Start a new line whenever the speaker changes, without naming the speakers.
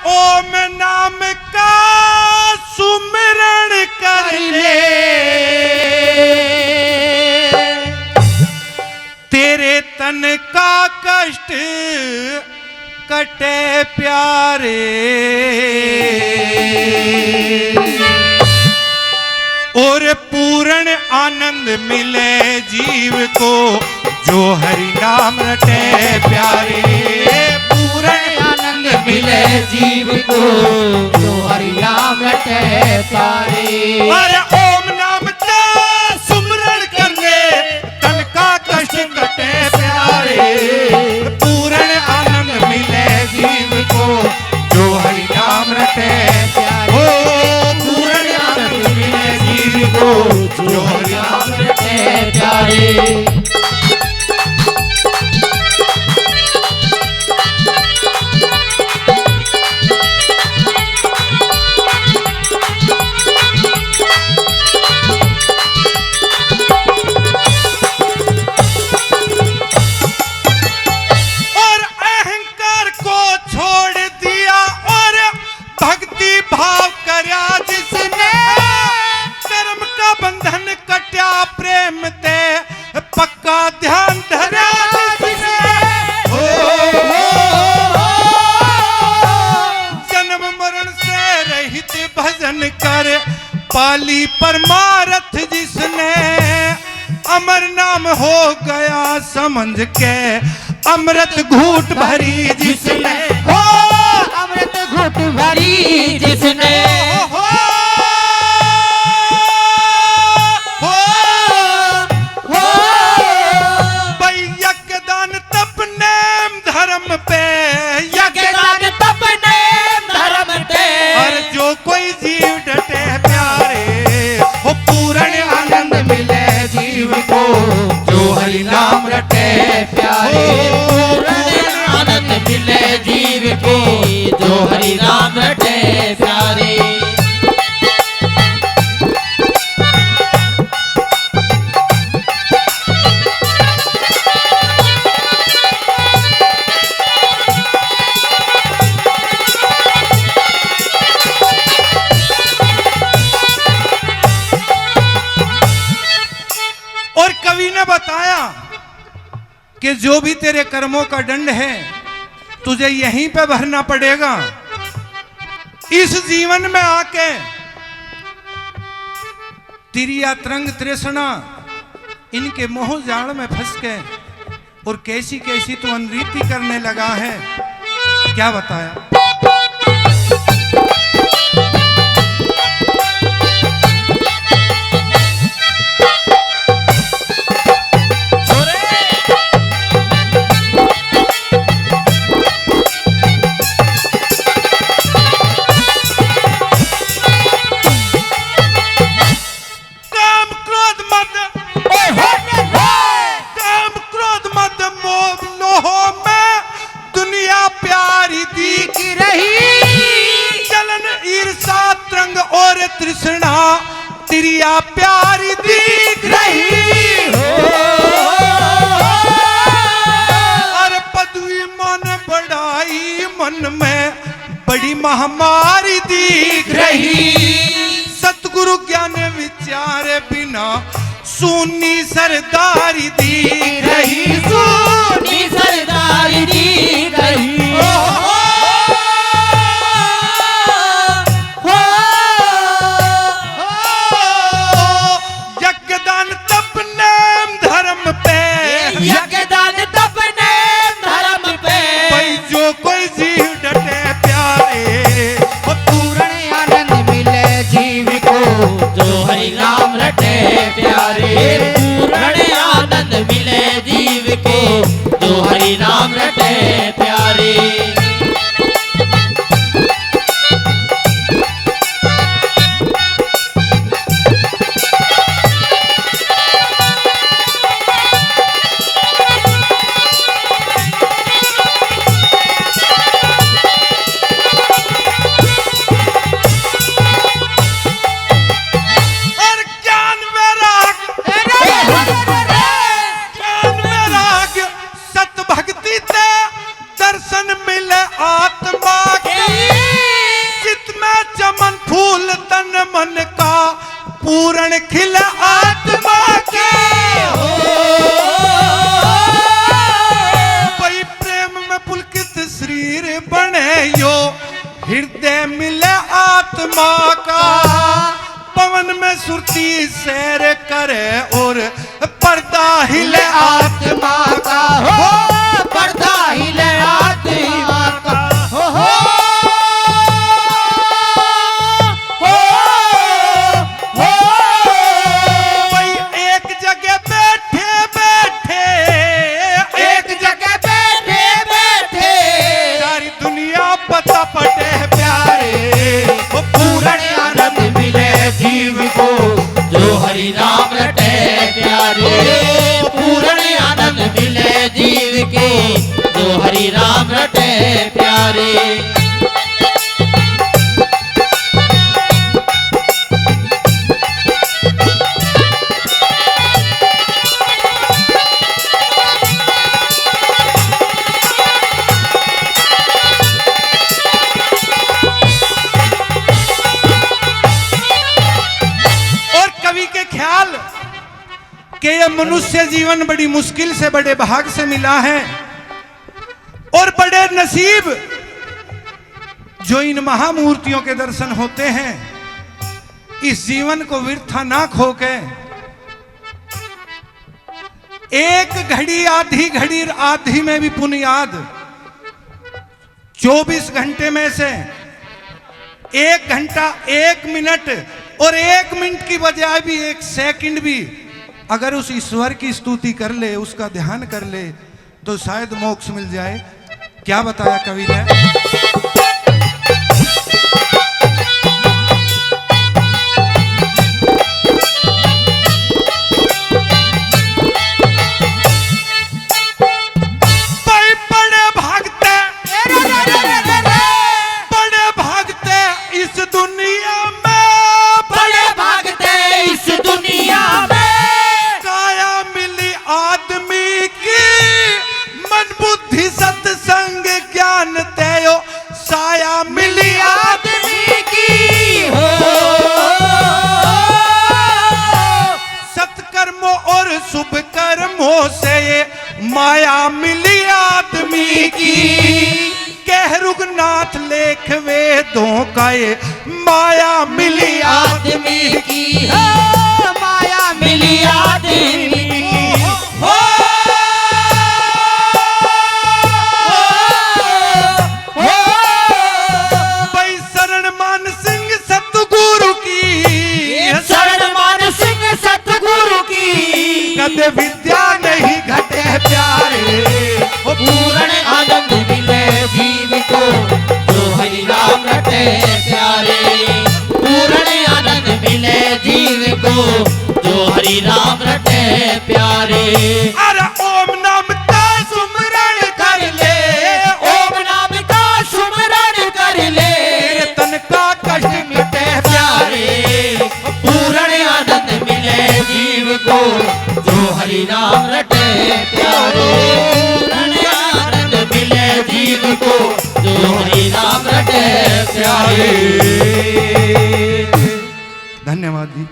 ओम नाम का सुमिरन कर ले, तेरे तन का कष्ट कटे प्यारे। और पूर्ण आनंद मिले जीव को जो हरि नाम रटे प्यारे।
पूर्ण आनंद मिले जीव को जो हरि नाम रटे प्यारे।
अरे ओम नाम का सुमरण करने तन का कष्ट कटे प्यारे। पूर्ण आनंद मिले जीव को जो हरि नाम रटे प्यारे। ओ पूर्ण आनंद मिले जीव को जो हरि नाम रटे प्यारे। पाली परमारथ जिसने अमर नाम हो गया समझ के। अमृत घूट भरी जिसने
हो अमृत घूट भरी जिसने हो
भाई यज्ञदान तप नेम धर्म पे।
यज्ञदान तप नेम धर्म पे।
और जो कोई जीव डटे प्यारे वो पूर्ण आनंद मिले जीव को जो हरि नाम रटे प्यारे।
पूर्ण आनंद मिले जीव को जो हरि नाम रटे प्यारे।
और कवि ने बताया कि जो भी तेरे कर्मों का दंड है तुझे यहीं पे भरना पड़ेगा। इस जीवन में आके तिरिया तरंग तृष्णा इनके मोह जाल में फंस के और कैसी कैसी तू अनरीति करने लगा है। क्या बताया? तृष्णा तिरिया प्यारी दिख रही हो। अरे पदवी मन बढ़ाई मन में बड़ी महामारी दिख रही। सतगुरु ज्ञान विचार बिना सुनी सरदारी दिख रही।
सुनी सरदारी दिख रही। यज्ञदान तप नेम धर्म पे।
भाई जो कोई जीव डटे प्यारे वो पूर्ण
आनंद मिले जीव को जो हरि नाम रटे प्यारे। पूर्ण आनंद मिले जीव को जो हरि नाम रटे प्यारे।
पूर्ण खिल आत्मा के
हो
भाई प्रेम में पुलकित शरीर बने यो हृदय मिले आत्मा का पवन में सुरती सैर करे और पर्दा हिले आत्मा का
हो पर्दा हिले आत्मा का हो
भाई एक जगह बैठे बैठे
एक जगह बैठे बैठे
सारी दुनिया पता पटे प्यारे वो
पूर्ण आनंद मिले जीव को जो हरि नाम रटे प्यारे पूर्ण आनंद मिले जीव के जो हरि नाम रटे प्यारे
कि यह मनुष्य जीवन बड़ी मुश्किल से बड़े भाग से मिला है और बड़े नसीब जो इन महामूर्तियों के दर्शन होते हैं। इस जीवन को व्यर्थ ना खो के एक घड़ी आधी में भी पुण्य याद 24 घंटे में से 1 घंटा 1 मिनट और 1 मिनट की बजाय भी 1 सेकंड भी अगर उस ईश्वर की स्तुति कर ले, उसका ध्यान कर ले तो शायद मोक्ष मिल जाए। क्या बताया कवि ने? सत्संग ज्ञान तेयो साया मिली आदमी की हो, सत्कर्मों और शुभ कर्मों से ये माया मिली आदमी की। कह रघुनाथ लेख वेदों का ये माया मिली आदमी की हो,
माया मिली आदमी की हो।
कद विद्या नहीं घटे प्यारे,
वो पूर्ण आनंद मिले जीव को जो हरि नाम रटे प्यारे। पूर्ण आनंद मिले जीव को जो हरि नाम रटे प्यारे।
अरे ओम नाम का सुमरण कर ले,
ओम नाम का सुमरण कर ले,
तन का कष्ट मिटे प्यारे।
पूर्ण आनंद मिले जीव को जो हरि नाम रटे प्यारे। पूर्ण आनंद मिले जीव को जो हरि नाम रटे प्यारे।
धन्यवाद जी।